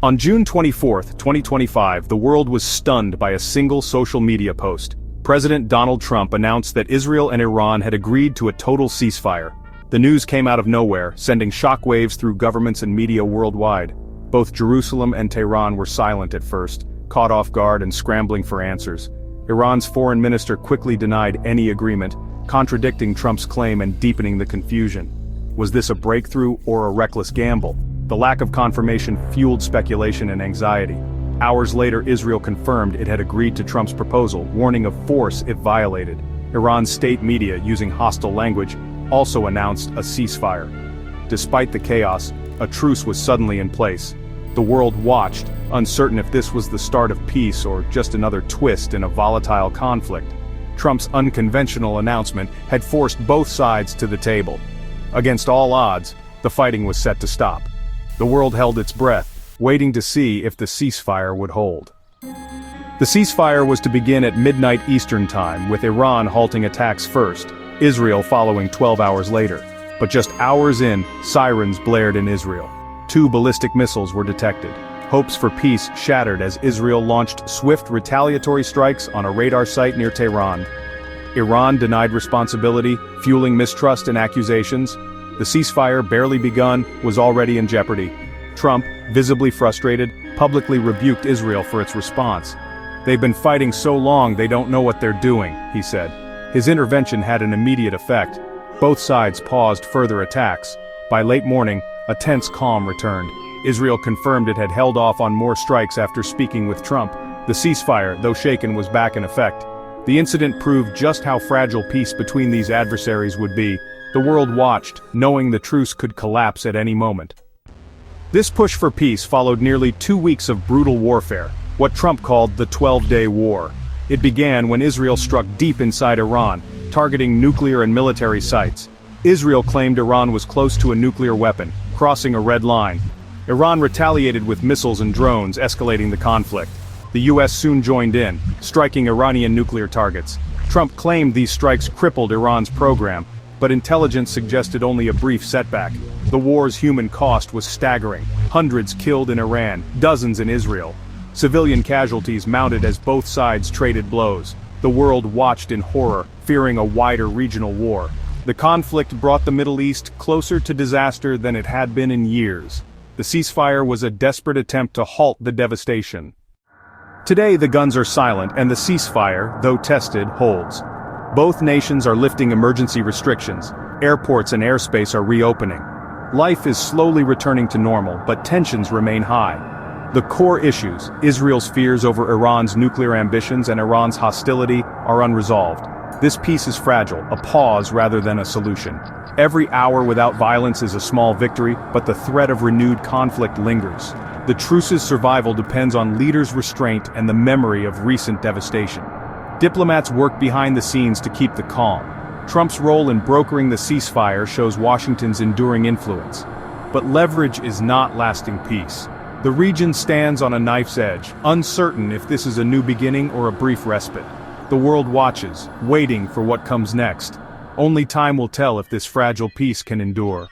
On June 24, 2025, the world was stunned by a single social media post. President Donald Trump announced that Israel and Iran had agreed to a total ceasefire. The news came out of nowhere, sending shockwaves through governments and media worldwide. Both Jerusalem and Tehran were silent at first, caught off guard and scrambling for answers. Iran's foreign minister quickly denied any agreement, contradicting Trump's claim and deepening the confusion. Was this a breakthrough or a reckless gamble? The lack of confirmation fueled speculation and anxiety. Hours later, Israel confirmed it had agreed to Trump's proposal, warning of force if violated. Iran's state media, using hostile language, also announced a ceasefire. Despite the chaos, a truce was suddenly in place. The world watched, uncertain if this was the start of peace or just another twist in a volatile conflict. Trump's unconventional announcement had forced both sides to the table. Against all odds, the fighting was set to stop. The world held its breath, waiting to see if the ceasefire would hold. The ceasefire was to begin at midnight Eastern Time, with Iran halting attacks first, Israel following 12 hours later. But just hours in, sirens blared in Israel. 2 ballistic missiles were detected. Hopes for peace shattered as Israel launched swift retaliatory strikes on a radar site near Tehran. Iran denied responsibility, fueling mistrust and accusations. The ceasefire, barely begun, was already in jeopardy. Trump, visibly frustrated, publicly rebuked Israel for its response. "They've been fighting so long they don't know what they're doing," he said. His intervention had an immediate effect. Both sides paused further attacks. By late morning, a tense calm returned. Israel confirmed it had held off on more strikes after speaking with Trump. The ceasefire, though shaken, was back in effect. The incident proved just how fragile peace between these adversaries would be. The world watched, knowing the truce could collapse at any moment. This push for peace followed nearly 2 weeks of brutal warfare, what Trump called the 12-day war. It began when Israel struck deep inside Iran, targeting nuclear and military sites. Israel claimed Iran was close to a nuclear weapon, crossing a red line. Iran retaliated with missiles and drones, escalating the conflict. The US soon joined in, striking Iranian nuclear targets. Trump claimed these strikes crippled Iran's program, but intelligence suggested only a brief setback. The war's human cost was staggering. Hundreds killed in Iran, dozens in Israel. Civilian casualties mounted as both sides traded blows. The world watched in horror, fearing a wider regional war. The conflict brought the Middle East closer to disaster than it had been in years. The ceasefire was a desperate attempt to halt the devastation. Today the guns are silent and the ceasefire, though tested, holds. Both nations are lifting emergency restrictions. Airports and airspace are reopening. Life is slowly returning to normal, but tensions remain high. The core issues, Israel's fears over Iran's nuclear ambitions and Iran's hostility, are unresolved. This peace is fragile, a pause rather than a solution. Every hour without violence is a small victory, but the threat of renewed conflict lingers. The truce's survival depends on leaders' restraint and the memory of recent devastation. Diplomats work behind the scenes to keep the calm. Trump's role in brokering the ceasefire shows Washington's enduring influence. But leverage is not lasting peace. The region stands on a knife's edge, uncertain if this is a new beginning or a brief respite. The world watches, waiting for what comes next. Only time will tell if this fragile peace can endure.